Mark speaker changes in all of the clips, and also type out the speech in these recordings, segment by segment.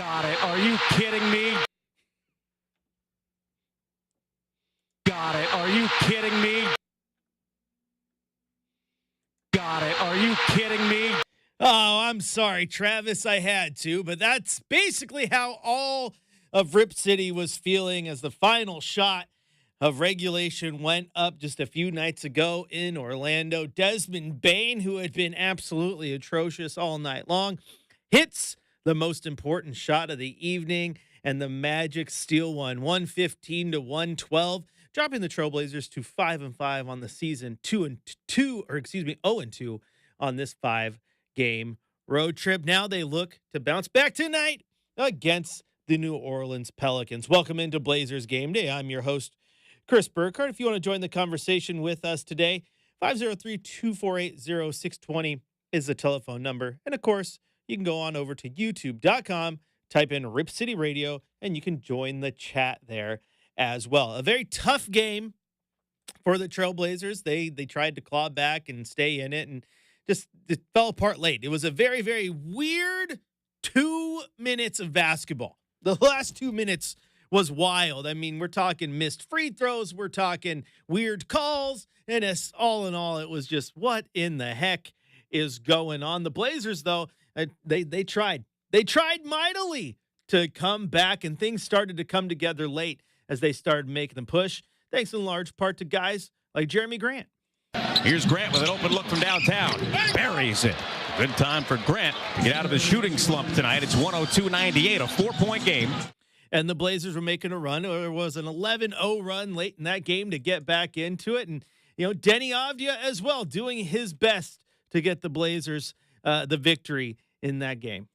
Speaker 1: Got it. Are you kidding me? Got it. Are you kidding me? Got it. Are you kidding me?
Speaker 2: Oh, I'm sorry, Travis. I had to, but that's basically how all of Rip City was feeling as the final shot of regulation went up just a few nights ago in Orlando. Desmond Bane, who had been absolutely atrocious all night long, hits the most important shot of the evening, and the Magic steal one, 115 to 112, dropping the Trailblazers to 5-5 on the season, 0-2 on this 5-game road trip. Now they look to bounce back tonight against the New Orleans Pelicans. Welcome into Blazers Game Day. I'm your host, Chris Burkhardt. If you want to join the conversation with us today, 503-248-0620 is the telephone number. And of course, you can go on over to youtube.com, type in Rip City Radio, and you can join the chat there as well. A very tough game for the Trailblazers. They tried to claw back and stay in it, and just it fell apart late. It was a very, very weird 2 minutes of basketball. The last 2 minutes was wild. I mean, we're talking missed free throws. We're talking weird calls. And it's, all in all, it was just, what in the heck is going on? The Blazers, though, they tried. They tried mightily to come back, and things started to come together late as they started making them push, thanks in large part to guys like Jeremy Grant.
Speaker 3: Here's Grant with an open look from downtown. Buries it. Good time for Grant to get out of his shooting slump tonight. It's 102-98, a 4-point game.
Speaker 2: And the Blazers were making a run. There was an 11-0 run late in that game to get back into it. And, you know, Denny Avdia as well doing his best to get the Blazers the victory in that game.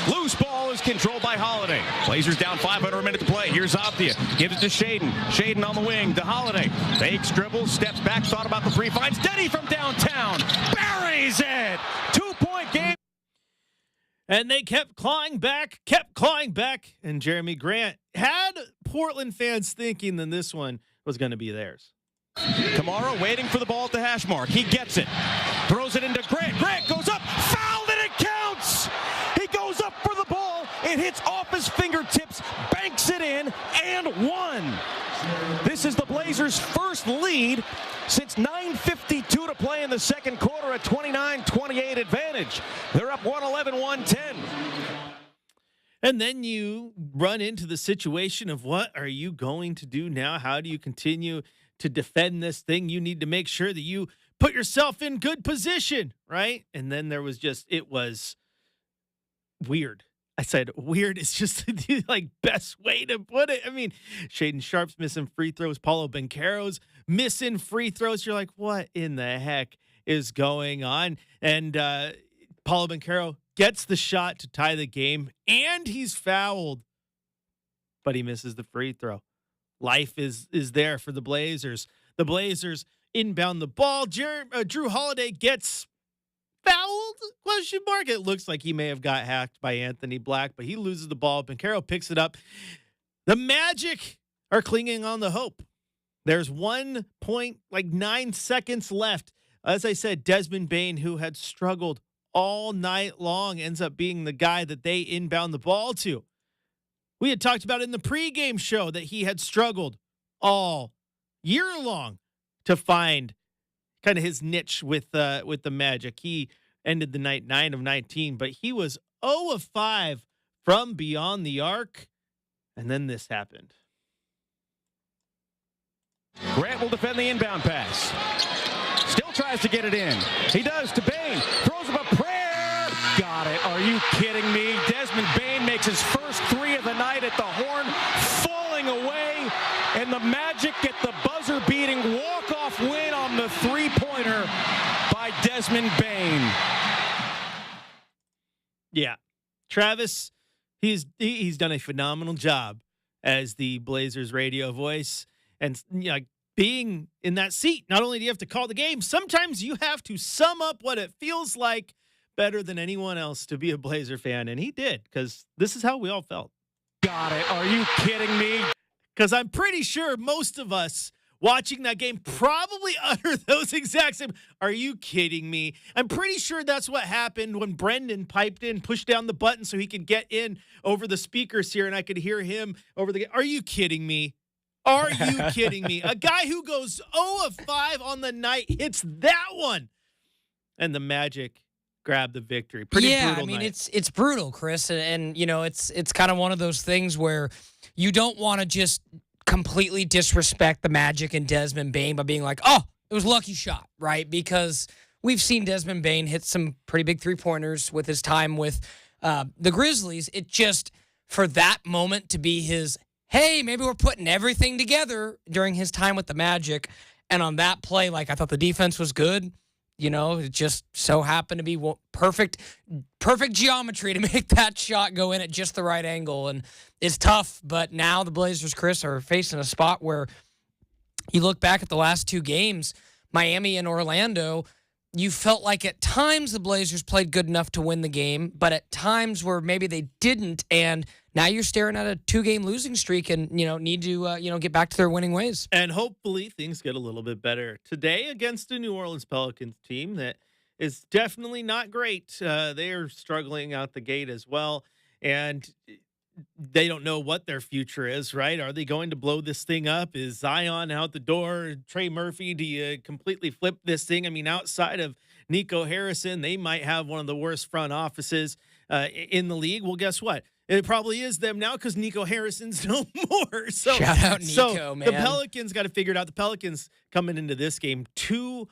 Speaker 3: Loose ball is controlled by Holiday. Blazers down 5 under a minute to play. Here's Avdia. Gives it to Shaden. Shaden on the wing to Holiday. Fakes, dribbles, steps back, thought about the three, finds Denny from downtown. Buries it. 2-point game.
Speaker 2: And they kept clawing back. And Jeremy Grant had Portland fans thinking that this one was going to be theirs.
Speaker 3: Kamara waiting for the ball at the hash mark. He gets it. Throws it into Grant. Grant goes up. Fouled, and it counts. He goes up for the ball. It hits off his fingertips, banks it in, and one. This is the Blazers' first lead since 9:52 to play in the second quarter, a 29-28 advantage. They're up 111-110.
Speaker 2: And then you run into the situation of, what are you going to do now? How do you continue to defend this thing? You need to make sure that you put yourself in good position, right? And then there was just, it was weird. I said weird is just the best way to put it. I mean, Shaden Sharp's missing free throws. Paulo Banchero's missing free throws. You're like, what in the heck is going on? And Paulo Banchero gets the shot to tie the game, and he's fouled, but he misses the free throw. Life is there for the Blazers. The Blazers inbound the ball. Drew Holiday gets fouled? Question mark. It looks like he may have got hacked by Anthony Black, but he loses the ball. Banchero picks it up. The Magic are clinging on the hope. There's 1.9 seconds left. As I said, Desmond Bane, who had struggled all night long, ends up being the guy that they inbound the ball to. We had talked about in the pregame show that he had struggled all year long to find kind of his niche with the Magic. He ended the night 9 of 19, but he was 0 of 5 from beyond the arc. And then this happened.
Speaker 3: Grant will defend the inbound pass. Still tries to get it in. He does to Bane. Throws him a prayer.
Speaker 1: Got it. Are you kidding me?
Speaker 3: Desmond Bane makes his first three of the night at the horn, falling away, and the Magic get the buzzer-beating walk-off win on the three-pointer by Desmond Bane.
Speaker 2: Yeah, Travis, he's done a phenomenal job as the Blazers radio voice, and being in that seat. Not only do you have to call the game, sometimes you have to sum up what it feels like better than anyone else to be a Blazer fan, and he did, because this is how we all felt.
Speaker 1: Got it. Are you kidding me?
Speaker 2: Because I'm pretty sure most of us watching that game probably utter those exact same. Are you kidding me? I'm pretty sure that's what happened when Brenden piped in, pushed down the button so he could get in over the speakers here, and I could hear him over the. Are you kidding me? Are you kidding me? A guy who goes 0 of 5 on the night hits that one, and the Magic grab the victory. Pretty brutal night.
Speaker 4: It's brutal, Chris, and you know it's kind of one of those things where you don't want to just completely disrespect the Magic and Desmond Bane by being like, oh, it was a lucky shot, right? Because we've seen Desmond Bane hit some pretty big three-pointers with his time with the Grizzlies. It just, for that moment to be his, hey, maybe we're putting everything together during his time with the Magic, and on that play, like, I thought the defense was good. You know, it just so happened to be perfect geometry to make that shot go in at just the right angle. And it's tough, but now the Blazers, Chris, are facing a spot where you look back at the last two games, Miami and Orlando, you felt like at times the Blazers played good enough to win the game, but at times where maybe they didn't, and now you're staring at a 2-game losing streak and, need to, get back to their winning ways.
Speaker 2: And hopefully things get a little bit better today against the New Orleans Pelicans team that is definitely not great. They are struggling out the gate as well, and they don't know what their future is, right? Are they going to blow this thing up? Is Zion out the door? Trey Murphy, do you completely flip this thing? I mean, outside of Nico Harrison, they might have one of the worst front offices in the league. Well, guess what? It probably is them now because Nico Harrison's no more. So
Speaker 4: shout out Nico, man.
Speaker 2: The Pelicans got to figure it out. The Pelicans coming into this game 2-8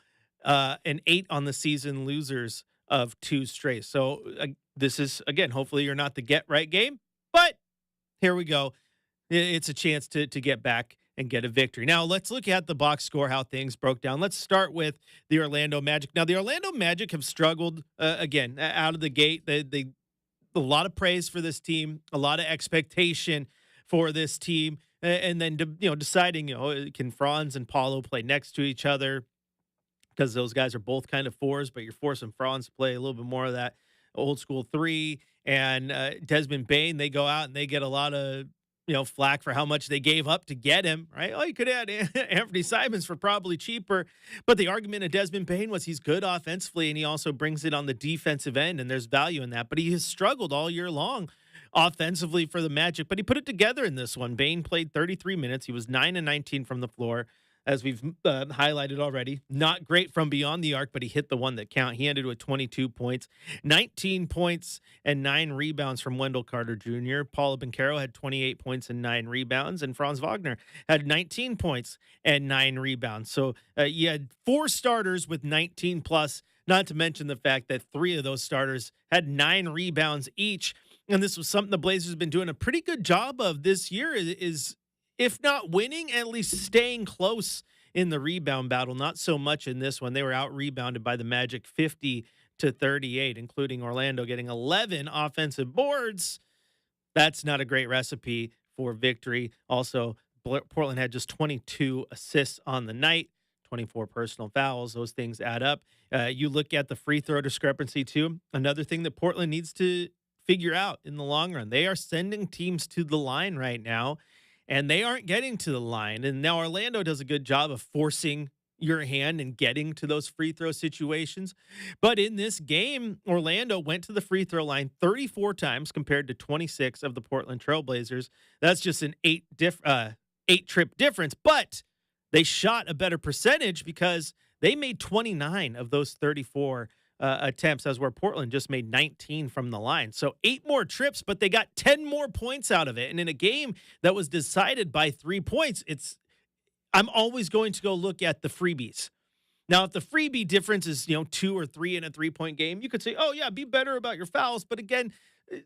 Speaker 2: on the season, losers of 2 straight. So this is, again, hopefully you're not the get right game, but here we go. It's a chance to get back and get a victory. Now let's look at the box score, how things broke down. Let's start with the Orlando Magic. Now the Orlando Magic have struggled again out of the gate. They a lot of praise for this team, a lot of expectation for this team, and then deciding can Franz and Paulo play next to each other because those guys are both kind of 4s, but you're forcing Franz to play a little bit more of that old school 3. And Desmond Bane, they go out and they get a lot of flack for how much they gave up to get him, right? Oh, you could have had Anthony Simons for probably cheaper. But the argument of Desmond Bane was he's good offensively, and he also brings it on the defensive end, and there's value in that. But he has struggled all year long offensively for the Magic, but he put it together in this one. Bane played 33 minutes. He was 9 and 19 from the floor, as we've highlighted already. Not great from beyond the arc, but he hit the one that count. He ended with 22 points, 19 points, and 9 rebounds from Wendell Carter Jr. Paulo Banchero had 28 points and 9 rebounds, and Franz Wagner had 19 points and 9 rebounds. So you had 4 starters with 19 plus, not to mention the fact that 3 of those starters had 9 rebounds each. And this was something the Blazers have been doing a pretty good job of this year, is if not winning, at least staying close in the rebound battle. Not so much in this one. They were out-rebounded by the Magic 50-38, including Orlando getting 11 offensive boards. That's not a great recipe for victory. Also, Portland had just 22 assists on the night, 24 personal fouls. Those things add up. You look at the free throw discrepancy, too. Another thing that Portland needs to figure out in the long run. They are sending teams to the line right now, and they aren't getting to the line. And now Orlando does a good job of forcing your hand and getting to those free throw situations. But in this game, Orlando went to the free throw line 34 times compared to 26 of the Portland Trailblazers. That's just an 8-trip difference. But they shot a better percentage because they made 29 of those 34 attempts, as where Portland just made 19 from the line. So 8 more trips, but they got 10 more points out of it. And in a game that was decided by 3 points, I'm always going to go look at the freebies. Now, if the freebie difference is, 2 or 3 in a 3-point game, you could say, oh yeah, be better about your fouls. But again,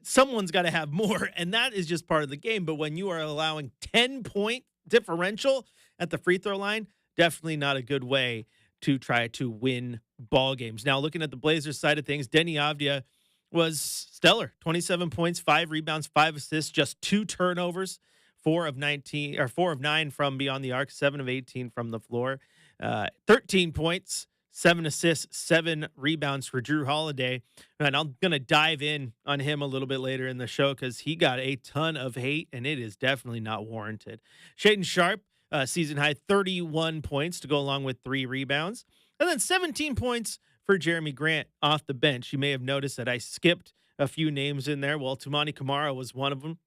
Speaker 2: someone's got to have more, and that is just part of the game. But when you are allowing 10-point differential at the free throw line, definitely not a good way to try to win ball games. Now, looking at the Blazers side of things, Deni Avdija was stellar. 27 points, 5 rebounds, 5 assists, just 2 turnovers, 4 of 9 from beyond the arc, 7 of 18 from the floor, 13 points, 7 assists, 7 rebounds for Drew Holiday. And I'm going to dive in on him a little bit later in the show because he got a ton of hate, and it is definitely not warranted. Shaedon Sharpe season high 31 points to go along with 3 rebounds. And then 17 points for Jeremy Grant off the bench. You may have noticed that I skipped a few names in there. Well, Toumani Camara was one of them.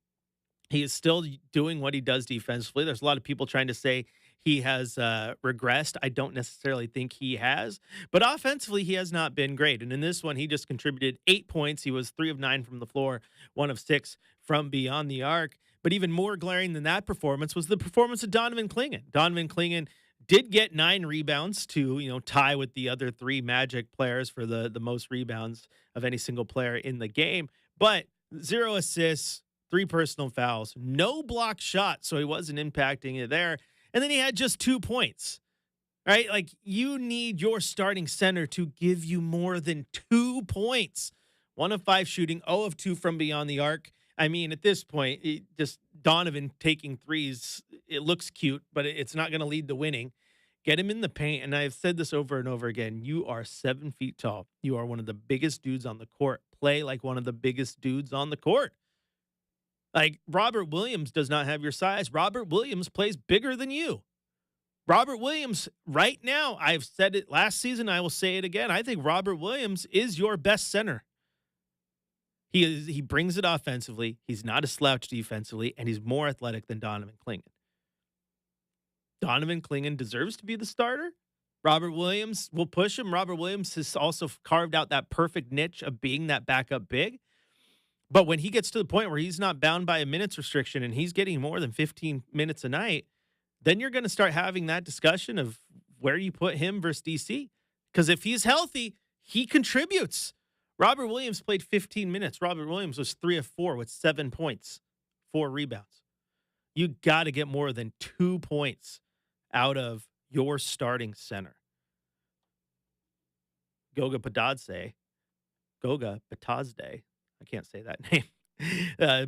Speaker 2: He is still doing what he does defensively. There's a lot of people trying to say he has regressed. I don't necessarily think he has, but offensively, he has not been great. And in this one, he just contributed 8 points. He was 3 of 9 from the floor, 1 of 6 from beyond the arc. But even more glaring than that performance was the performance of Donovan Clingan. Donovan Clingan did get 9 rebounds to, tie with the other 3 Magic players for the most rebounds of any single player in the game, but 0 assists, 3 personal fouls, no block shots, so he wasn't impacting it there. And then he had just 2 points, right? Like, you need your starting center to give you more than 2 points. 1 of 5 shooting, 0 of 2 from beyond the arc. I mean, at this point, just Donovan taking threes, it looks cute, but it's not going to lead to winning. Get him in the paint, and I've said this over and over again. You are 7 feet tall. You are one of the biggest dudes on the court. Play like one of the biggest dudes on the court. Like, Robert Williams does not have your size. Robert Williams plays bigger than you. Robert Williams, right now, I've said it last season, I will say it again. I think Robert Williams is your best center. He brings it offensively. He's not a slouch defensively, and he's more athletic than Donovan Clingan. Donovan Clingan deserves to be the starter. Robert Williams will push him. Robert Williams has also carved out that perfect niche of being that backup big. But when he gets to the point where he's not bound by a minutes restriction and he's getting more than 15 minutes a night, then you're going to start having that discussion of where you put him versus DC. Because if he's healthy, he contributes. Robert Williams played 15 minutes. Robert Williams was 3 of 4 with 7 points, 4 rebounds. You got to get more than 2 points out of your starting center. Goga Bitadze. I can't say that name.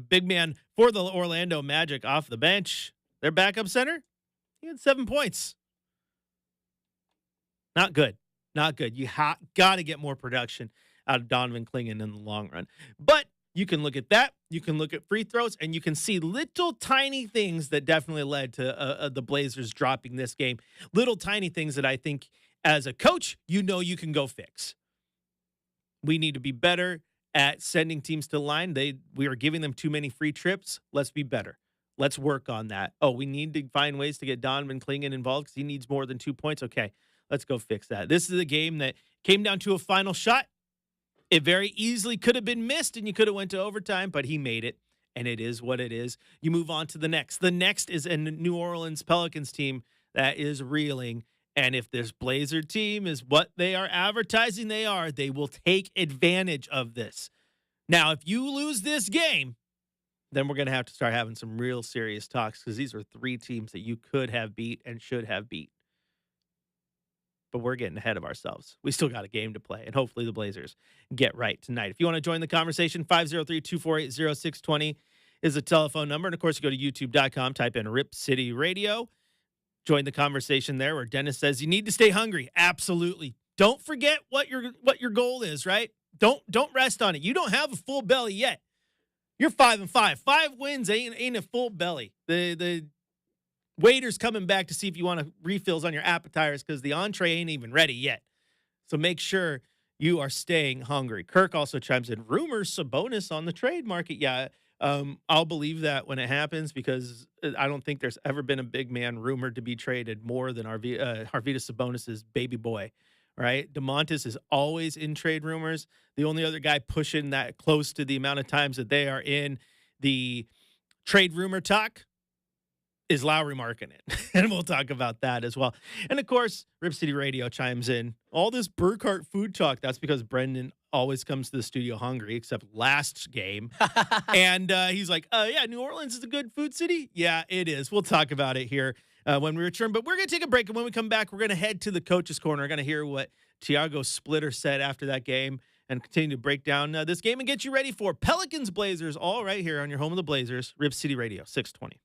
Speaker 2: Big man for the Orlando Magic off the bench. Their backup center, he had 7 points. Not good. Not good. You got to get more production out of Donovan Clingan in the long run. But you can look at that. You can look at free throws, and you can see little tiny things that definitely led to the Blazers dropping this game. Little tiny things that I think as a coach, you can go fix. We need to be better at sending teams to the line. We are giving them too many free trips. Let's be better. Let's work on that. Oh, we need to find ways to get Donovan Clingan involved because he needs more than 2 points. Okay, let's go fix that. This is a game that came down to a final shot. It very easily could have been missed and you could have went to overtime, but he made it, and it is what it is. You move on to the next. The next is a New Orleans Pelicans team that is reeling, and if this Blazer team is what they are advertising they will take advantage of this. Now, if you lose this game, then we're going to have to start having some real serious talks because these are 3 teams that you could have beat and should have beat. But we're getting ahead of ourselves. We still got a game to play, and hopefully the Blazers get right tonight. If you want to join the conversation, 503-248-0620 is the telephone number. And, of course, you go to youtube.com, type in Rip City Radio. Join the conversation there where Dennis says you need to stay hungry. Absolutely. Don't forget what your goal is, right? Don't rest on it. You don't have a full belly yet. You're 5-5. 5 wins ain't a full belly. The waiter's coming back to see if you want refills on your appetizers because the entree ain't even ready yet. So make sure you are staying hungry. Kirk also chimes in, rumors Sabonis on the trade market. Yeah, I'll believe that when it happens because I don't think there's ever been a big man rumored to be traded more than Arvydas Sabonis' baby boy, right? DeMontis is always in trade rumors. The only other guy pushing that close to the amount of times that they are in the trade rumor talk is Lowry Markkanen. And we'll talk about that as well. And, of course, Rip City Radio chimes in. All this Burkhardt food talk, that's because Brenden always comes to the studio hungry, except last game. And he's like, yeah, New Orleans is a good food city? Yeah, it is. We'll talk about it here when we return. But we're going to take a break. And when we come back, we're going to head to the coach's corner. We're going to hear what Tiago Splitter said after that game and continue to break down this game and get you ready for Pelicans Blazers, all right here on your home of the Blazers, Rip City Radio, 620.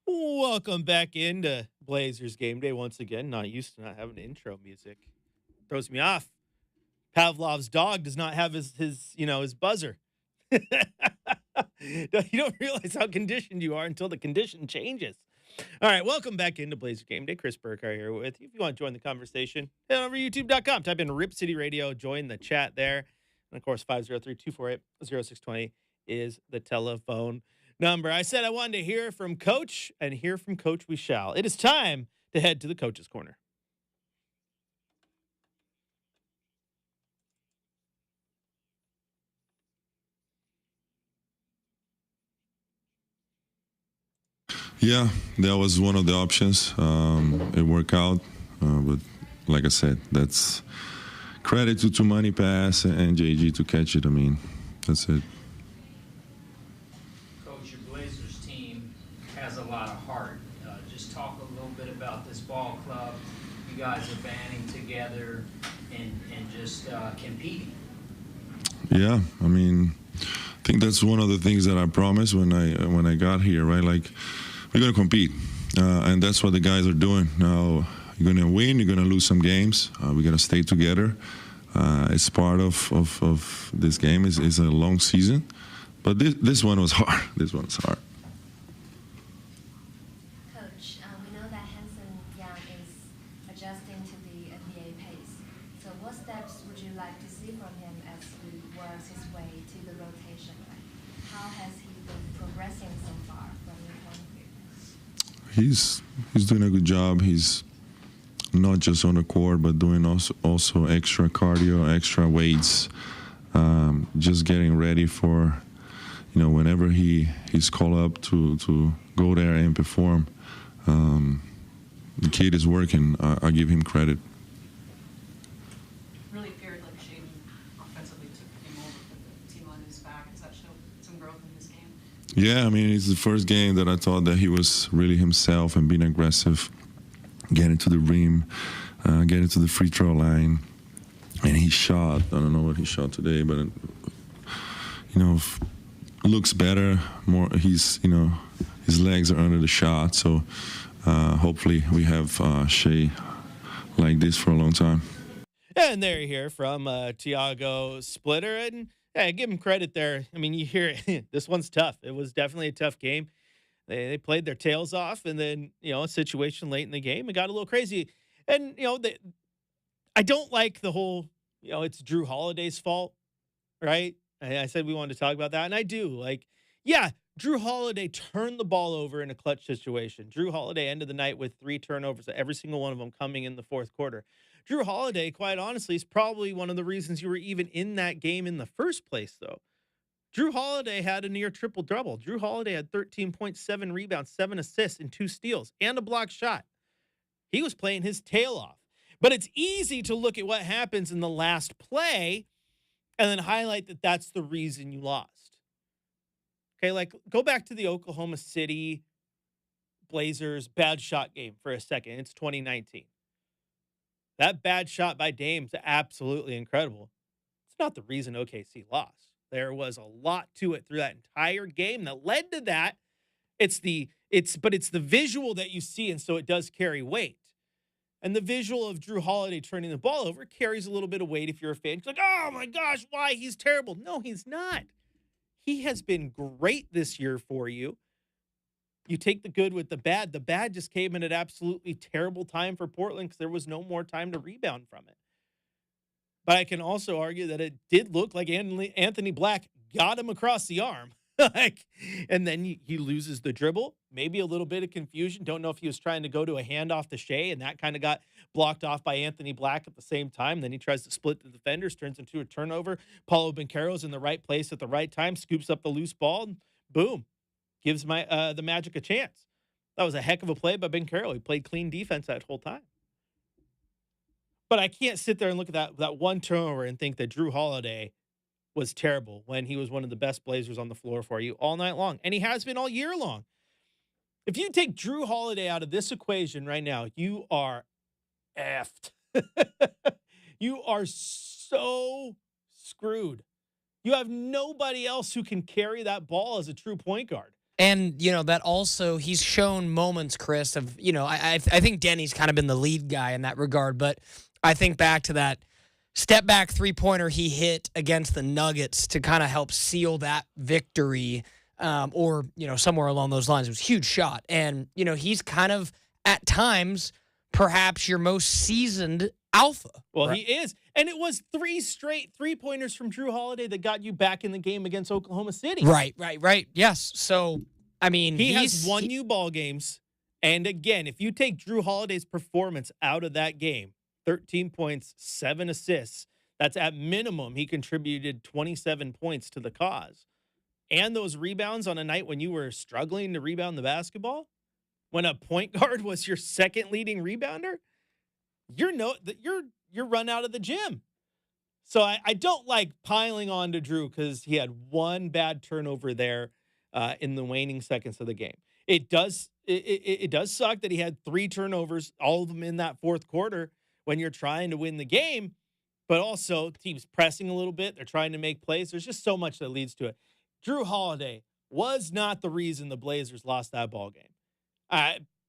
Speaker 2: Welcome back into Blazers Game Day once again. Not used to not having intro music. Throws me off. Pavlov's dog does not have his buzzer. You don't realize how conditioned you are until the condition changes. All right, welcome back into Blazer Game Day. Chris Burkhardt here with you. If you want to join the conversation, head over to youtube.com. Type in Rip City Radio. Join the chat there. And, of course, 503-248-0620 is the telephone number. I said I wanted to hear from Coach, and hear from Coach we shall. It is time to head to the Coach's Corner.
Speaker 5: Yeah, that was one of the options. It worked out, but like I said, that's credit to Money Pass and JG to catch it. I mean, that's it.
Speaker 6: Coach, your Blazers team has a lot of heart. Just talk a little bit about this ball club. You guys are banding together and just competing.
Speaker 5: Yeah, I mean, I think that's one of the things that I promised when I got here, right? Like, we're gonna compete, and that's what the guys are doing. Now, you're gonna win, you're gonna lose some games. We're gonna stay together. It's part of this game. It's a long season, but this one was hard. This one was hard.
Speaker 7: Coach, we know that Hanson Young is adjusting to the NBA pace. So what steps would you like to see from him as he works his way to the rotation? How has he been progressing so far from your point of view?
Speaker 5: He's doing a good job. He's not just on the court, but doing also extra cardio, extra weights, just getting ready for, whenever he's called up to go there and perform. The kid is working. I give him credit.
Speaker 8: Really appeared like Shane offensively took the game over, put the team on his back. Does that show some growth in his game?
Speaker 5: Yeah, I mean, it's the first game that I thought that he was really himself and being aggressive, getting to the rim, getting to the free throw line. And he shot, I don't know what he shot today, but, looks better. More, his legs are under the shot. So hopefully we have Shea like this for a long time.
Speaker 2: And there you hear from Tiago Splitter. And hey, give him credit there. I mean, you hear it. This one's tough. It was definitely a tough game. They played their tails off, and then, a situation late in the game, it got a little crazy. And, I don't like the whole, it's Drew Holiday's fault, right? I said we wanted to talk about that, and I do. Like, yeah, Drew Holiday turned the ball over in a clutch situation. Drew Holiday ended the night with 3 turnovers, every single one of them coming in the fourth quarter. Drew Holiday, quite honestly, is probably one of the reasons you were even in that game in the first place, though. Drew Holiday had a near triple-double. Drew Holiday had 13.7 rebounds, 7 assists, and 2 steals, and a blocked shot. He was playing his tail off. But it's easy to look at what happens in the last play and then highlight that that's the reason you lost. Okay, like, go back to the Oklahoma City Blazers bad shot game for a second. It's 2019. That bad shot by Dame's absolutely incredible. It's not the reason OKC lost. There was a lot to it through that entire game that led to that. It's the visual that you see, and so it does carry weight. And the visual of Drew Holiday turning the ball over carries a little bit of weight if you're a fan. It's like, oh my gosh, why? He's terrible. No, he's not. He has been great this year for you. You take the good with the bad. The bad just came in at absolutely terrible time for Portland because there was no more time to rebound from it. But I can also argue that it did look like Anthony Black got him across the arm. And then he loses the dribble. Maybe a little bit of confusion. Don't know if he was trying to go to a handoff to Shea, and that kind of got blocked off by Anthony Black at the same time. Then he tries to split the defenders, turns into a turnover. Paulo Banchero's in the right place at the right time, scoops up the loose ball, and boom, gives the Magic a chance. That was a heck of a play by Banchero. He played clean defense that whole time. But I can't sit there and look at that one turnover and think that Drew Holiday was terrible when he was one of the best Blazers on the floor for you all night long. And he has been all year long. If you take Drew Holiday out of this equation right now, you are effed. You are so screwed. You have nobody else who can carry that ball as a true point guard.
Speaker 4: And, that also, he's shown moments, Chris, of, I think Denny's kind of been the lead guy in that regard, but I think back to that step back three-pointer he hit against the Nuggets to kind of help seal that victory, or, somewhere along those lines. It was a huge shot. And, he's kind of, at times, perhaps your most seasoned alpha.
Speaker 2: Well, he is. And it was 3 straight three-pointers from Drew Holiday that got you back in the game against Oklahoma City.
Speaker 4: Right. Yes. So, I mean,
Speaker 2: he has won you ball games. And again, if you take Drew Holiday's performance out of that game, 13 points, 7 assists, that's at minimum he contributed 27 points to the cause. And those rebounds on a night when you were struggling to rebound the basketball, when a point guard was your second leading rebounder, you're run out of the gym. So I don't like piling on to Drew because he had one bad turnover there in the waning seconds of the game. It does suck that he had 3 turnovers, all of them in that fourth quarter when you're trying to win the game, but also the team's pressing a little bit. They're trying to make plays. There's just so much that leads to it. Drew Holiday was not the reason the Blazers lost that ball game.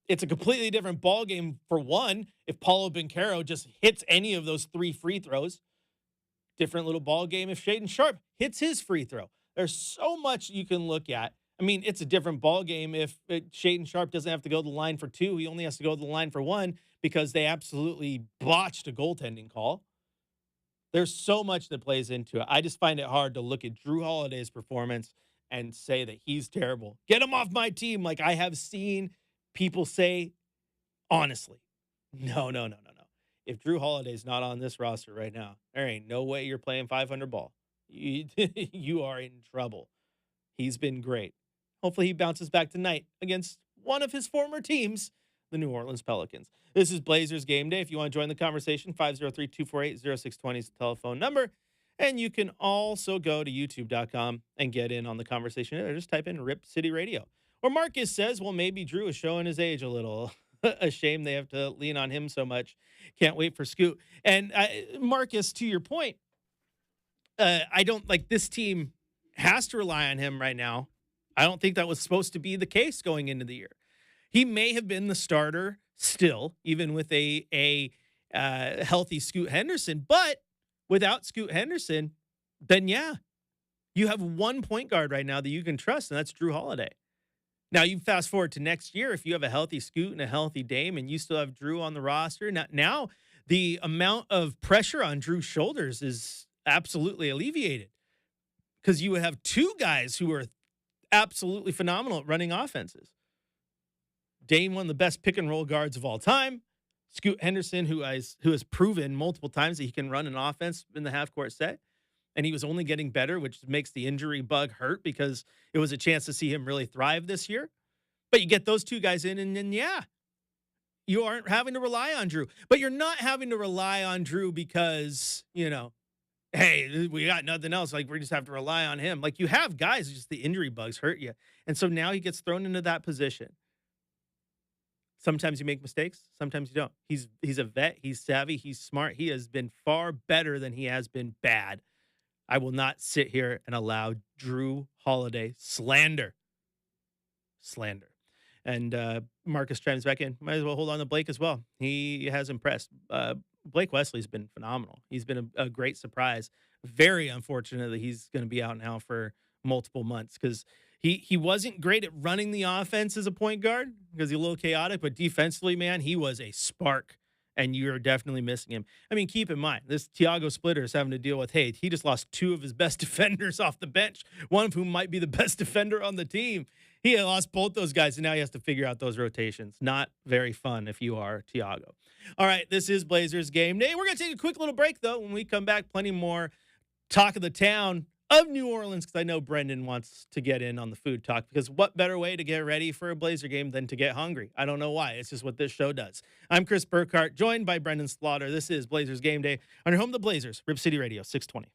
Speaker 2: It's a completely different ball game for one. If Paulo Banchero just hits any of those 3 free throws, different little ball game. If Shaedon Sharpe hits his free throw, there's so much you can look at. I mean, it's a different ball game if Shaedon Sharpe doesn't have to go to the line for 2. He only has to go to the line for 1 because they absolutely botched a goaltending call. There's so much that plays into it. I just find it hard to look at Drew Holiday's performance and say that he's terrible. Get him off my team, like I have seen people say. Honestly, no. If Drew Holiday's not on this roster right now, there ain't no way you're playing 500 ball. You are in trouble. He's been great. Hopefully he bounces back tonight against one of his former teams, the New Orleans Pelicans. This is Blazers Game Day. If you want to join the conversation, 503-248-0620 is the telephone number. And you can also go to youtube.com and get in on the conversation. Or just type in Rip City Radio. Or Marcus says, well, maybe Drew is showing his age a little. A shame they have to lean on him so much. Can't wait for Scoot. And Marcus, to your point, I don't like this team has to rely on him right now. I don't think that was supposed to be the case going into the year. He may have been the starter still, even with a healthy Scoot Henderson. But without Scoot Henderson, then yeah, you have one point guard right now that you can trust, and that's Drew Holiday. Now, you fast forward to next year, if you have a healthy Scoot and a healthy Dame and you still have Drew on the roster, now the amount of pressure on Drew's shoulders is absolutely alleviated because you have 2 guys who are absolutely phenomenal at running offenses. Dame, one of the best pick-and-roll guards of all time. Scoot Henderson, who has proven multiple times that he can run an offense in the half-court set. And he was only getting better, which makes the injury bug hurt because it was a chance to see him really thrive this year. But you get those 2 guys in, and then, yeah, you aren't having to rely on Drew. But you're not having to rely on Drew because, hey, we got nothing else. Like, we just have to rely on him. Like, you have guys, just the injury bugs hurt you. And so now he gets thrown into that position. Sometimes you make mistakes. Sometimes you don't. He's a vet. He's savvy. He's smart. He has been far better than he has been bad. I will not sit here and allow Drew Holiday slander. And Marcus chimes back in. Might as well hold on to Blake as well. He has impressed. Blake Wesley's been phenomenal. He's been a great surprise. Very unfortunate that he's going to be out now for multiple months because he wasn't great at running the offense as a point guard because he's a little chaotic, but defensively, man, he was a spark. And you're definitely missing him. I mean, keep in mind, this Thiago Splitter is having to deal with, hey, he just lost 2 of his best defenders off the bench, one of whom might be the best defender on the team. He had lost both those guys, and now he has to figure out those rotations. Not very fun if you are Thiago. All right, this is Blazers Game Day. We're going to take a quick little break, though. When we come back, plenty more talk of the town of New Orleans, because I know Brenden wants to get in on the food talk, because what better way to get ready for a Blazer game than to get hungry? I don't know why. It's just what this show does. I'm Chris Burkhardt, joined by Brenden Slaughter. This is Blazers Game Day on your home, the Blazers, Rip City Radio, 620.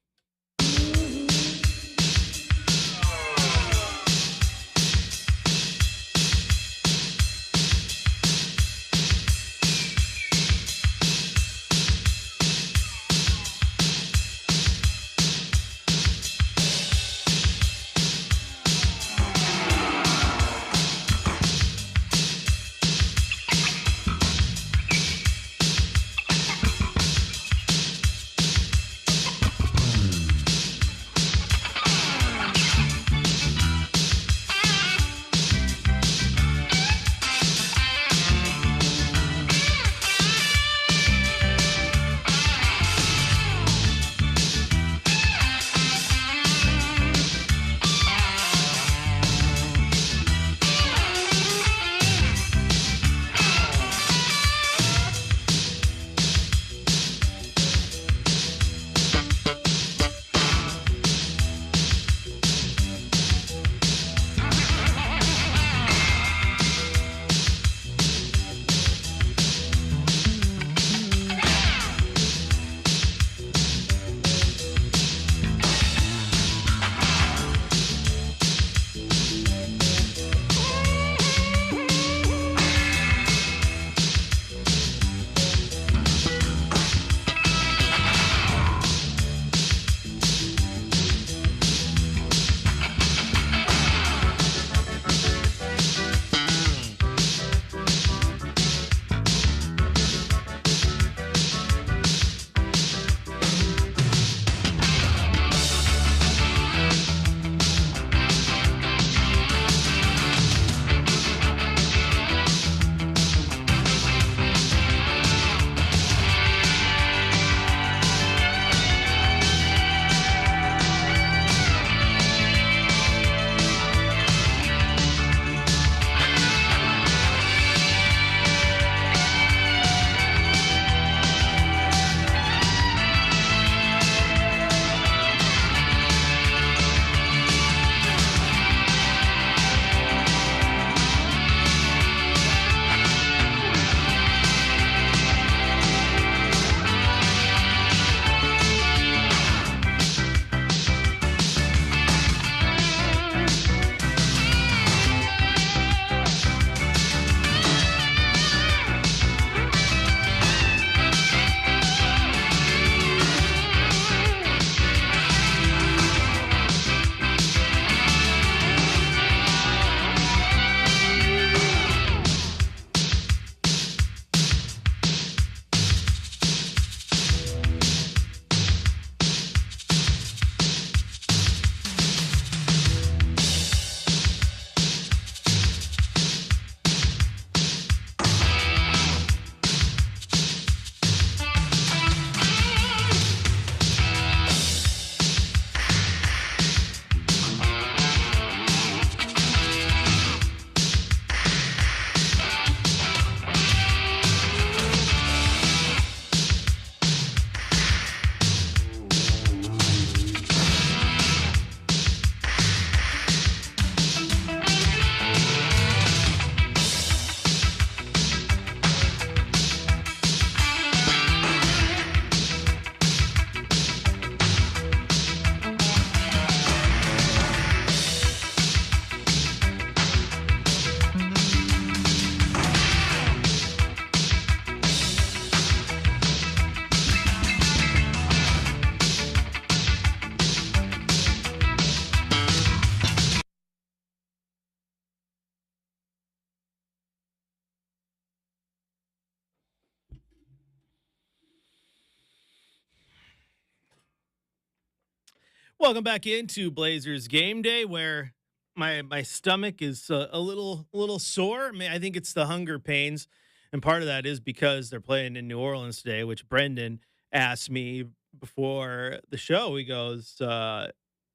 Speaker 2: Welcome back into Blazers Game Day, where my stomach is a little sore. I mean, I think it's the hunger pains, and part of that is because they're playing in New Orleans today. Which Brenden asked me before the show. He goes,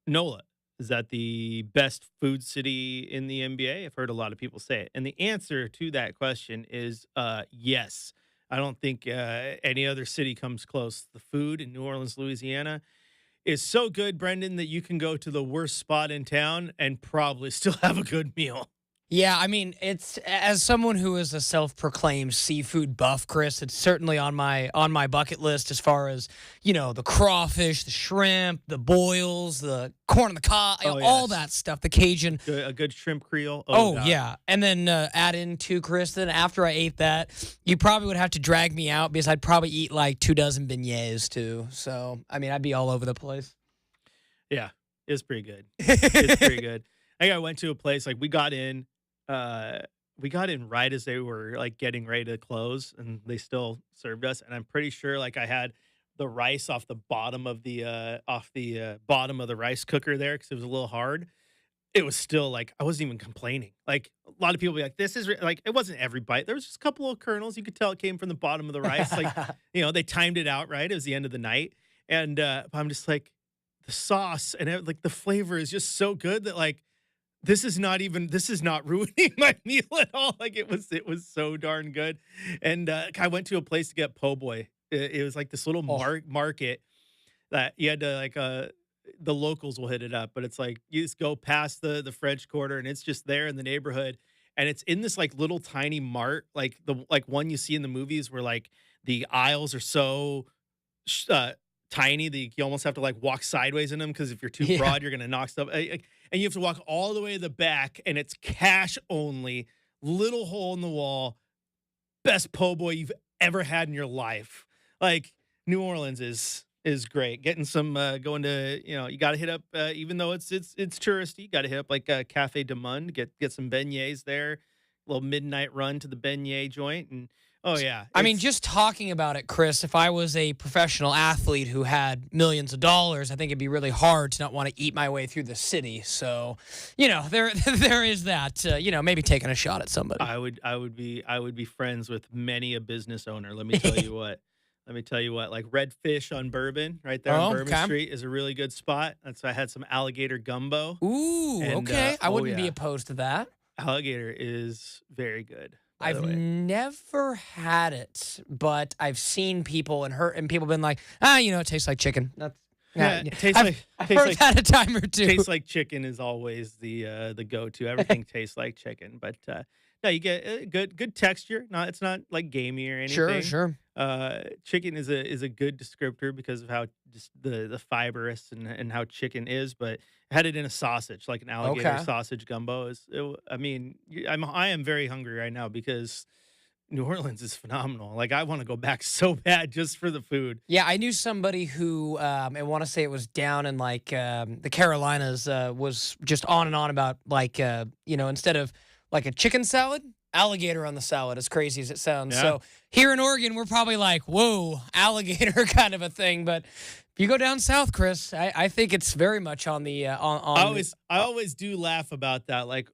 Speaker 2: "Nola, is that the best food city in the NBA?" I've heard a lot of people say it, and the answer to that question is yes. I don't think any other city comes close. The food in New Orleans, Louisiana, is so good, Brenden, that you can go to the worst spot in town and probably still have a good meal.
Speaker 4: Yeah, I mean, it's as someone who is a self-proclaimed seafood buff, Chris, it's certainly on my bucket list as far as, the crawfish, the shrimp, the boils, the corn on the cob, all that stuff, the Cajun.
Speaker 2: A good shrimp Creole.
Speaker 4: Oh,
Speaker 2: God.
Speaker 4: yeah. And then add in too, Chris, then after I ate that, you probably would have to drag me out because I'd probably eat like 24 beignets too. So, I mean, I'd be all over the place.
Speaker 2: Yeah, it's pretty good. It's pretty good. I went to a place, like we got in right as they were like getting ready to close, and they still served us. And I'm pretty sure like I had the rice off the bottom of the bottom of the rice cooker there because it was a little hard. It was still like I wasn't even complaining. Like a lot of people be like, "This is like," it wasn't every bite. There was just a couple of kernels. You could tell it came from the bottom of the rice. Like they timed it out right. It was the end of the night, and I'm just like, the sauce and like the flavor is just so good that like. This is not ruining my meal at all. Like it was so darn good. And I went to a place to get po' boy. It was like this little market that you had to like the locals will hit it up, but it's like you just go past the French Quarter and it's just there in the neighborhood, and it's in this like little tiny mart, like the one you see in the movies where like the aisles are so tiny that you almost have to like walk sideways in them because if you're too broad, you're gonna knock stuff. And you have to walk all the way to the back, and it's cash only, little hole in the wall, best po' boy you've ever had in your life. Like New Orleans is great. Getting some going to you got to hit up even though it's touristy. You got to hit up like Cafe du Monde, get some beignets there. Little midnight run to the beignet joint and. Oh, yeah.
Speaker 4: I mean, just talking about it, Chris, if I was a professional athlete who had millions of dollars, I think it'd be really hard to not want to eat my way through the city. So, there is that, maybe taking a shot at somebody.
Speaker 2: I would be friends with many a business owner. Let me tell you what. Like Red Fish on Bourbon, right there on Bourbon Street, is a really good spot. That's why I had some alligator gumbo.
Speaker 4: Ooh, okay. I wouldn't be opposed to that.
Speaker 2: Alligator is very good.
Speaker 4: I've never had it, but I've seen people and people been like, it tastes like chicken. That's
Speaker 2: it tastes
Speaker 4: I've heard that a time or two.
Speaker 2: Tastes like chicken is always the go-to. Everything tastes like chicken, but no, you get good texture. It's not like gamey or anything.
Speaker 4: Sure.
Speaker 2: Chicken is a good descriptor because of how just the fibrous and how chicken is, but I had it in a sausage, like an alligator sausage gumbo. I am very hungry right now because New Orleans is phenomenal. Like I want to go back so bad just for the food.
Speaker 4: Yeah, I knew somebody who I want to say it was down in like the Carolinas was just on and on about like instead of like a chicken salad, alligator on the salad, as crazy as it sounds.
Speaker 2: Yeah.
Speaker 4: So here in Oregon, we're probably like, whoa, alligator kind of a thing. But if you go down south, Chris, I think it's very much on the I
Speaker 2: always do laugh about that. Like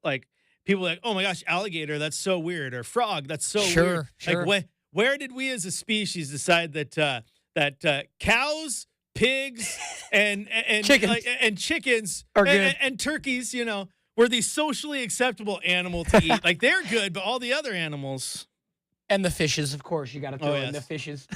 Speaker 2: people are like, oh my gosh, alligator, that's so weird, or frog, that's so weird.
Speaker 4: Sure.
Speaker 2: Like where did we as a species decide that cows, pigs, and
Speaker 4: chickens,
Speaker 2: and chickens
Speaker 4: are good.
Speaker 2: And turkeys, were the socially acceptable animal to eat? Like they're good, but all the other animals.
Speaker 4: And the fishes, of course, you got to throw in the fishes.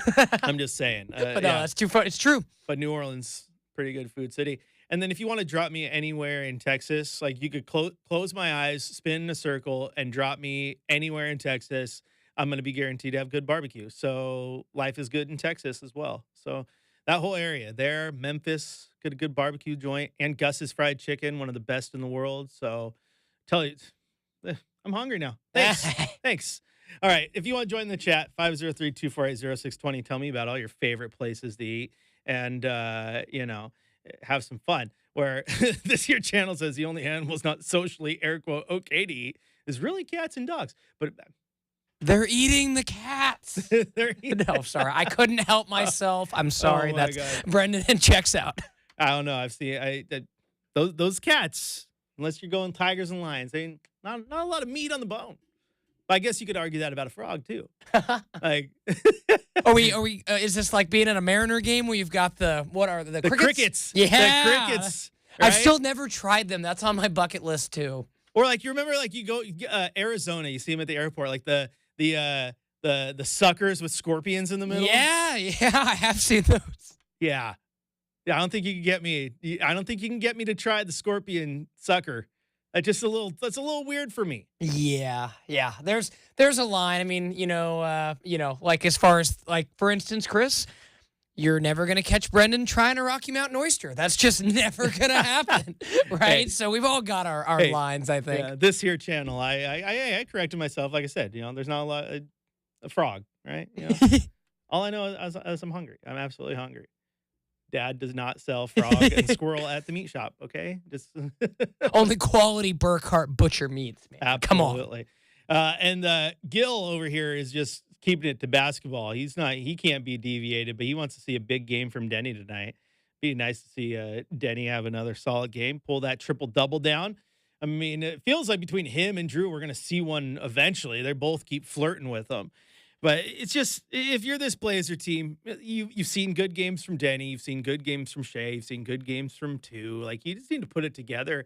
Speaker 2: I'm just saying.
Speaker 4: But no, that's too fun. It's true.
Speaker 2: But New Orleans, pretty good food city. And then if you want to drop me anywhere in Texas, like you could close my eyes, spin in a circle, and drop me anywhere in Texas. I'm going to be guaranteed to have good barbecue. So life is good in Texas as well. So that whole area there, Memphis, got a good barbecue joint, and Gus's Fried Chicken, one of the best in the world. So tell you, I'm hungry now. Thanks. All right. If you want to join the chat, 503-248-0620, tell me about all your favorite places to eat and, have some fun. Where this here channel says the only animal's not socially, air quote, okay to eat is really cats and dogs. But
Speaker 4: they're eating the cats.
Speaker 2: No,
Speaker 4: sorry. I couldn't help myself. I'm sorry.
Speaker 2: Oh my
Speaker 4: That's
Speaker 2: God.
Speaker 4: Brenden checks out.
Speaker 2: I don't know. I've seen those cats. Unless you're going tigers and lions, they ain't not a lot of meat on the bone. But I guess you could argue that about a frog too. Like,
Speaker 4: Are we? Is this like being at a Mariner game where you've got the crickets?
Speaker 2: Yeah,
Speaker 4: Yeah,
Speaker 2: the crickets.
Speaker 4: I've
Speaker 2: right?
Speaker 4: still never tried them. That's on my bucket list too.
Speaker 2: Or like you remember, like you go Arizona, you see them at the airport, like the suckers with scorpions in the middle.
Speaker 4: Yeah, I have seen those.
Speaker 2: Yeah. I don't think you can get me. I don't think you can get me to try the scorpion sucker. That's a little weird for me.
Speaker 4: Yeah. There's a line. I mean, like as far as like for instance, Chris, you're never gonna catch Brenden trying a Rocky Mountain oyster. That's just never gonna happen, right?
Speaker 2: Hey.
Speaker 4: So we've all got our lines, I think.
Speaker 2: Yeah, this here channel, I corrected myself. Like I said, there's not a lot a frog, right? All I know is I'm hungry. I'm absolutely hungry. Dad does not sell frog and squirrel at the meat shop. Okay, just
Speaker 4: Only quality Burkhardt butcher meats, man.
Speaker 2: absolutely. And Gil over here is just keeping it to basketball. He can't be deviated, but he wants to see a big game from Denny tonight. Be nice to see Denny have another solid game, pull that triple-double down. I mean, it feels like between him and Drew, we're going to see one eventually. They both keep flirting with them. But it's just, if you're this Blazer team, you've seen good games from Denny, you've seen good games from Shea, you've seen good games from two. Like, you just need to put it together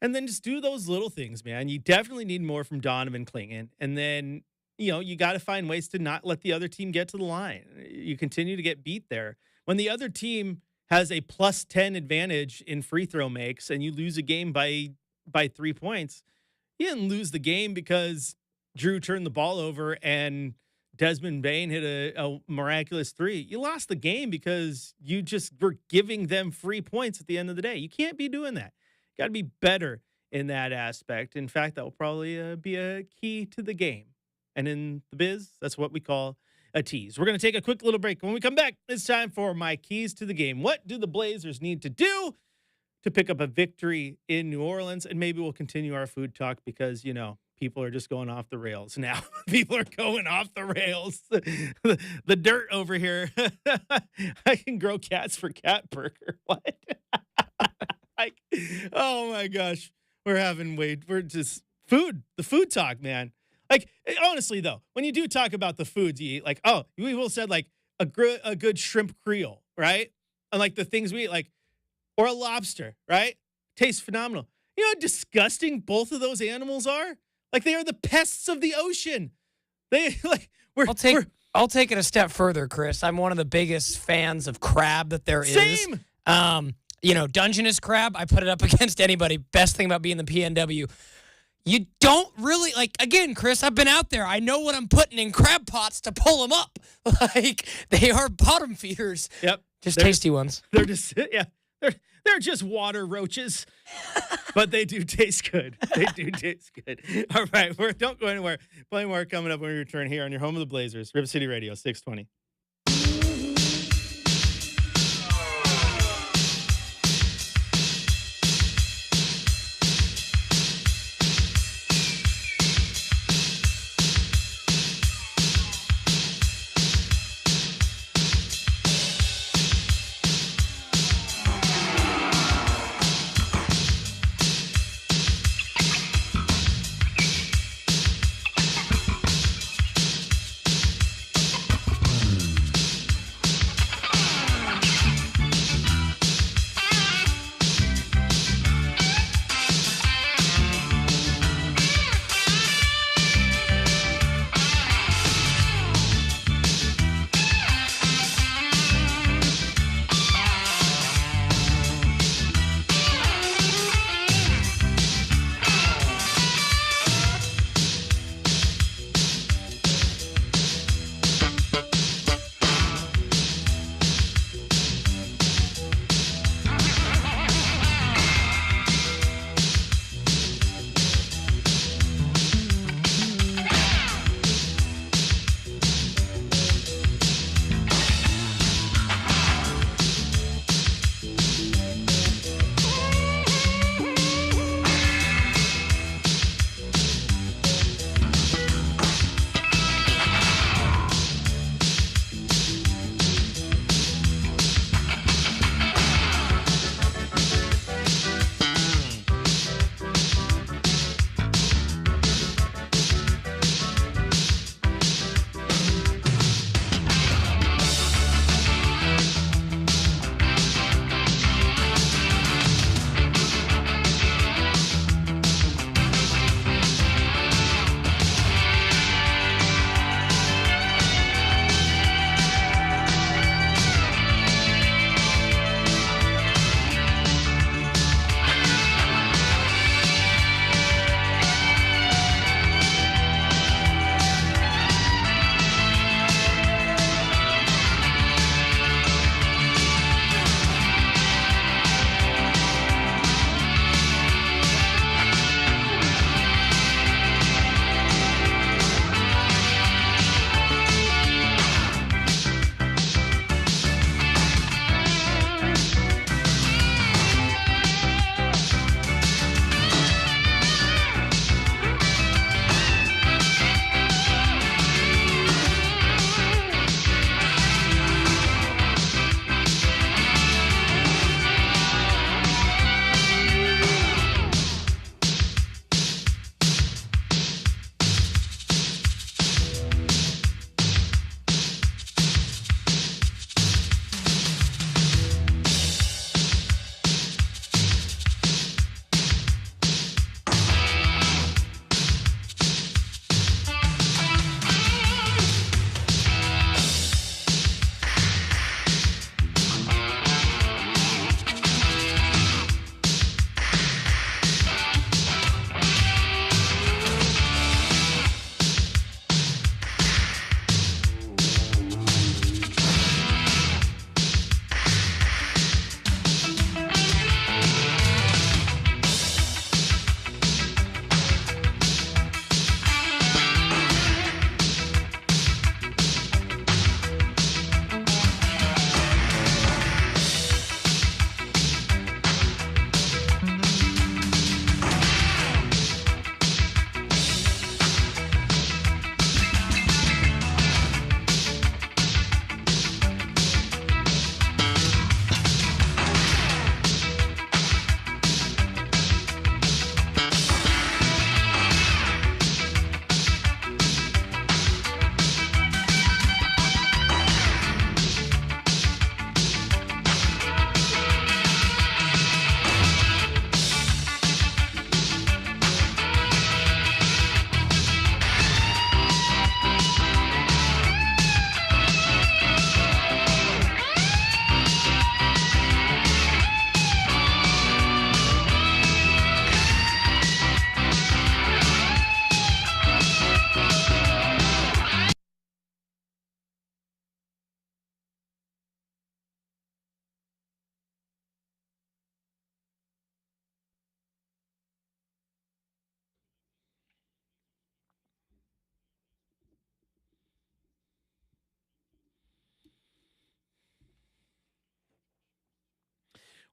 Speaker 2: and then just do those little things, man. You definitely need more from Donovan Clingan. And then, you got to find ways to not let the other team get to the line. You continue to get beat there. When the other team has a plus 10 advantage in free throw makes and you lose a game by 3 points, you didn't lose the game because Drew turned the ball over and Desmond Bane hit a miraculous three. You lost the game because you just were giving them free points at the end of the day. You can't be doing that. You got to be better in that aspect. In fact, that will probably be a key to the game. And in the biz, that's what we call a tease. We're going to take a quick little break. When we come back, it's time for my keys to the game. What do the Blazers need to do to pick up a victory in New Orleans? And maybe we'll continue our food talk because, people are just going off the rails now. People are going off the rails. The dirt over here. I can grow cats for cat burger. What? Oh my gosh. We're just the food talk, man. Like, honestly though, when you do talk about the foods you eat, like, we will said like a good shrimp Creole, right? And like the things we eat, like, or a lobster, right? Tastes phenomenal. You know how disgusting both of those animals are? Like, they are the pests of the ocean. They like
Speaker 4: I'll take it a step further, Chris. I'm one of the biggest fans of crab that there is.
Speaker 2: Same.
Speaker 4: Dungeness crab, I put it up against anybody. Best thing about being the PNW. You don't really, again, Chris, I've been out there. I know what I'm putting in crab pots to pull them up. Like, they are bottom feeders.
Speaker 2: Yep.
Speaker 4: Just tasty ones.
Speaker 2: They're just, yeah. They're just water roaches, but they do taste good. They do taste good. All right, don't go anywhere. Plenty more coming up when we return here on your home of the Blazers, River City Radio, 620.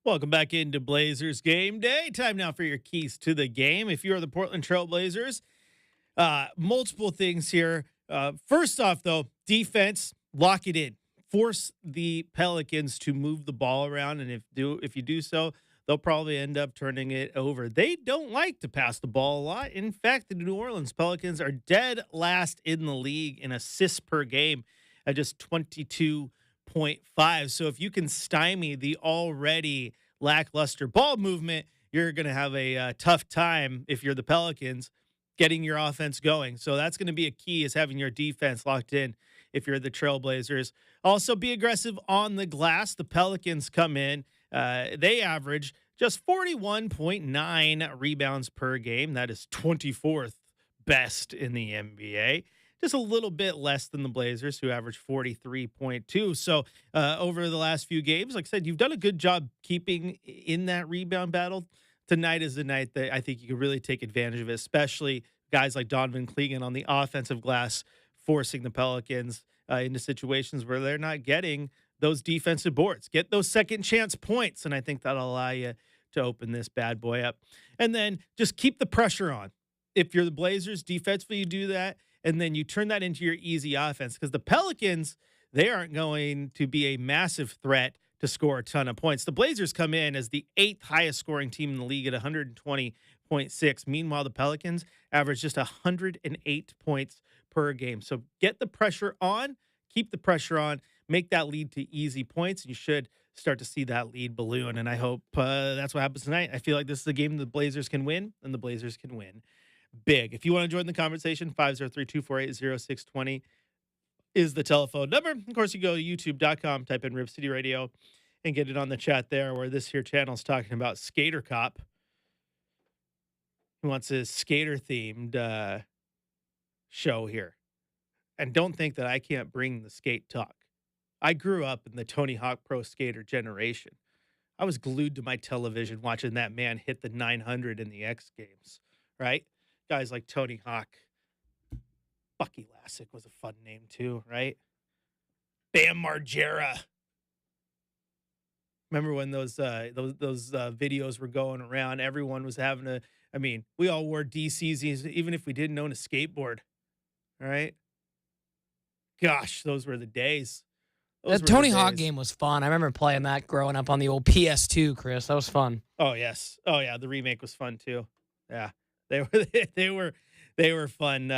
Speaker 2: Welcome back into Blazers Game Day. Time now for your keys to the game. If you're the Portland Trail Blazers, multiple things here. First off, though, defense, lock it in. Force the Pelicans to move the ball around, and if you do so, they'll probably end up turning it over. They don't like to pass the ball a lot. In fact, the New Orleans Pelicans are dead last in the league in assists per game at just 22.5. So if you can stymie the already lackluster ball movement, you're going to have a tough time if you're the Pelicans getting your offense going. So that's going to be a key, is having your defense locked in if you're the Trailblazers. Also, be aggressive on the glass. The Pelicans come in. They average just 41.9 rebounds per game. That is 24th best in the NBA. Just a little bit less than the Blazers, who average 43.2. So over the last few games, like I said, you've done a good job keeping in that rebound battle. Tonight is the night that I think you can really take advantage of it, especially guys like Donovan Clegan on the offensive glass, forcing the Pelicans into situations where they're not getting those defensive boards. Get those second chance points, and I think that'll allow you to open this bad boy up. And then just keep the pressure on. If you're the Blazers, defensively, you do that, and then you turn that into your easy offense, because the Pelicans, they aren't going to be a massive threat to score a ton of points. The Blazers come in as the 8th highest scoring team in the league at 120.6. Meanwhile, the Pelicans average just 108 points per game. So get the pressure on, keep the pressure on, make that lead to easy points, and you should start to see that lead balloon. And I hope that's what happens tonight. I feel like this is a game the Blazers can win, and the Blazers can win big. If you want to join the conversation, 503-248-0620 is the telephone number. Of course, you go to youtube.com, type in Rip City Radio, and get it on the chat there, where this here channel is talking about Skater Cop. He wants his skater-themed show here. And don't think that I can't bring the skate talk. I grew up in the Tony Hawk Pro Skater generation. I was glued to my television watching that man hit the 900 in the X Games, right? Guys like Tony Hawk. Bucky Lassick was a fun name too, right? Bam Margera. Remember when those videos were going around? Everyone was having we all wore DCs even if we didn't own a skateboard. All right? Gosh, those were the days.
Speaker 4: The Tony Hawk game was fun. I remember playing that growing up on the old PS2, Chris. That was fun.
Speaker 2: Oh, yes. Oh, yeah. The remake was fun, too. Yeah. They were fun.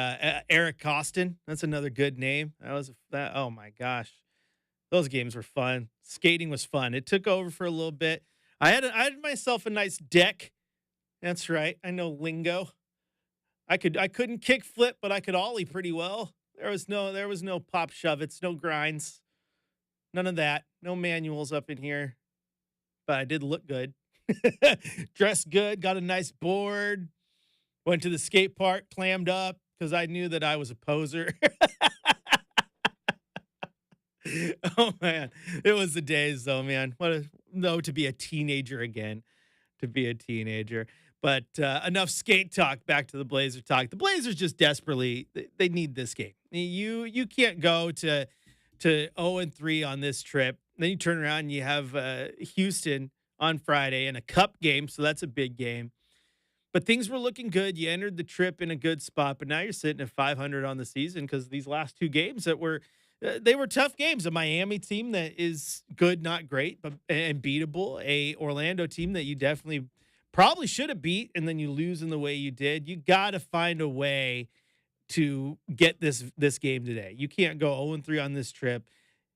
Speaker 2: Eric Costin, that's another good name. Oh, my gosh. Those games were fun. Skating was fun. It took over for a little bit. I had myself a nice deck. That's right. I know lingo. I couldn't kick flip, but I could ollie pretty well. There was no pop shove. It's no grinds. None of that. No manuals up in here. But I did look good. Dressed good. Got a nice board. Went to the skate park. Clammed up because I knew that I was a poser. Oh, man. It was the days, though, man. To be a teenager again. To be a teenager. But enough skate talk. Back to the Blazer talk. The Blazers just desperately, they need this game. You can't go to 0-3 on this trip. Then you turn around and you have Houston on Friday and a cup game, so that's a big game. But things were looking good. You entered the trip in a good spot, but now you're sitting at 500 on the season because these last two games that were tough games. A Miami team that is good, not great, but and beatable. A Orlando team that you definitely probably should have beat, and then you lose in the way you did. You got to find a way to get this game today. You can't go 0-3 on this trip,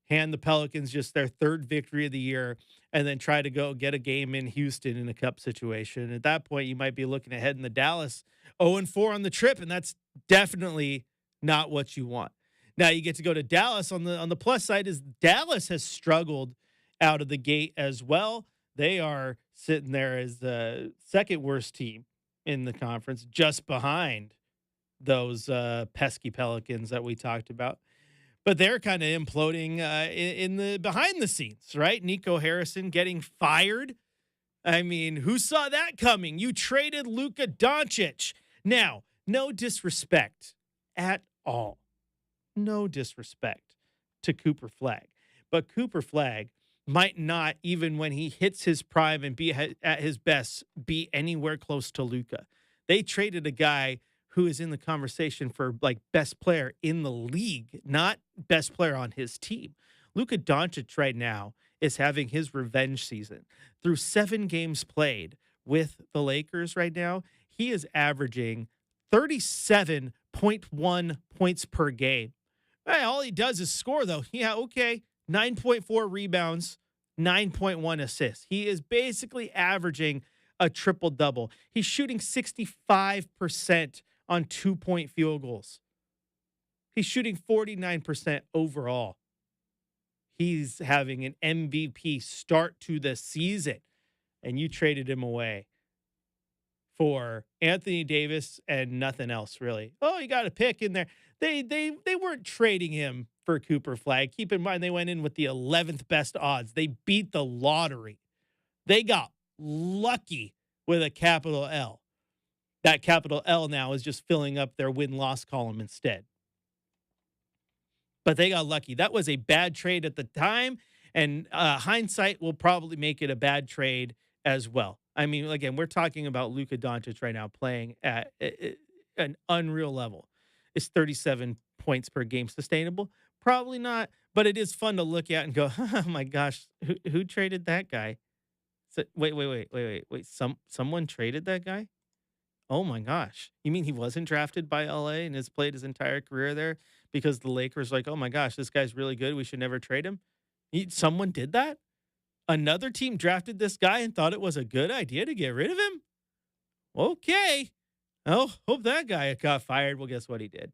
Speaker 2: hand the Pelicans just their third victory of the year, and then try to go get a game in Houston in a cup situation. At that point, you might be looking ahead in the Dallas 0-4 on the trip, and that's definitely not what you want. Now you get to go to Dallas. On the plus side is Dallas has struggled out of the gate as well. They are sitting there as the second worst team in the conference, just behind those pesky Pelicans that we talked about. But they're kind of imploding in the behind the scenes, right? Nico Harrison getting fired. I mean, who saw that coming? You traded Luka Doncic. Now, no disrespect at all. No disrespect to Cooper Flagg. But Cooper Flagg might not, even when he hits his prime and be at his best, be anywhere close to Luka. They traded a guy who is in the conversation for like best player in the league, not best player on his team. Luka Doncic right now is having his revenge season. Through 7 games played with the Lakers right now, he is averaging 37.1 points per game. Hey, all he does is score, though. Yeah, okay. 9.4 rebounds, 9.1 assists. He is basically averaging a triple-double. He's shooting 65% on 2-point field goals. He's shooting 49% overall. He's having an MVP start to the season, and you traded him away for Anthony Davis and nothing else, really. Oh, you got a pick in there. They weren't trading him for Cooper Flag. Keep in mind, they went in with the 11th best odds. They beat the lottery. They got lucky with a capital L. That capital L now is just filling up their win-loss column instead. But they got lucky. That was a bad trade at the time, and hindsight will probably make it a bad trade as well. I mean, again, we're talking about Luka Doncic right now playing at an unreal level. Is 37 points per game sustainable? Probably not, but it is fun to look at and go, oh my gosh, who traded that guy? So, wait. Someone traded that guy? Oh my gosh. You mean he wasn't drafted by LA and has played his entire career there because the Lakers like, oh my gosh, this guy's really good. We should never trade him. Someone did that? Another team drafted this guy and thought it was a good idea to get rid of him? Okay. Oh, hope that guy got fired. Well, guess what he did?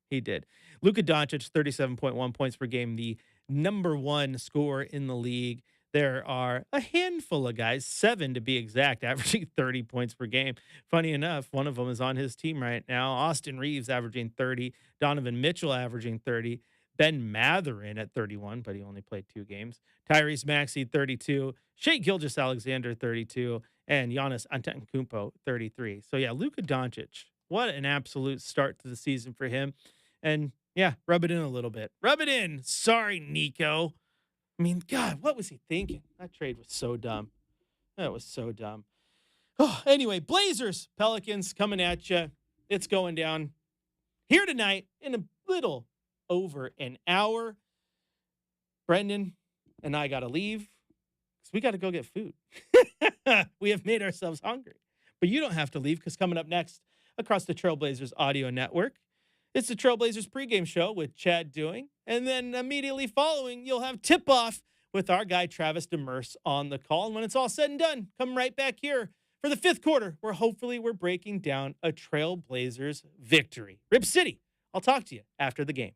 Speaker 2: He did. Luka Doncic, 37.1 points per game, the number 1 scorer in the league. There are a handful of guys, 7 to be exact, averaging 30 points per game. Funny enough, one of them is on his team right now. Austin Reeves averaging 30, Donovan Mitchell averaging 30, Ben Mathurin at 31, but he only played 2 games. Tyrese Maxey, 32, Shai Gilgeous-Alexander, 32, and Giannis Antetokounmpo, 33. So yeah, Luka Doncic, what an absolute start to the season for him. And yeah, rub it in a little bit. Rub it in. Sorry, Nico. I mean, God, what was he thinking? That trade was so dumb. That was so dumb. Oh, anyway, Blazers, Pelicans coming at you. It's going down here tonight in a little over an hour. Brenden and I got to leave because we got to go get food. We have made ourselves hungry. But you don't have to leave because coming up next across the Trailblazers audio network, it's the Trailblazers pregame show with Chad Doing. And then immediately following, you'll have tip-off with our guy Travis Demers on the call. And when it's all said and done, come right back here for the 5th quarter, where hopefully we're breaking down a Trailblazers victory. Rip City, I'll talk to you after the game.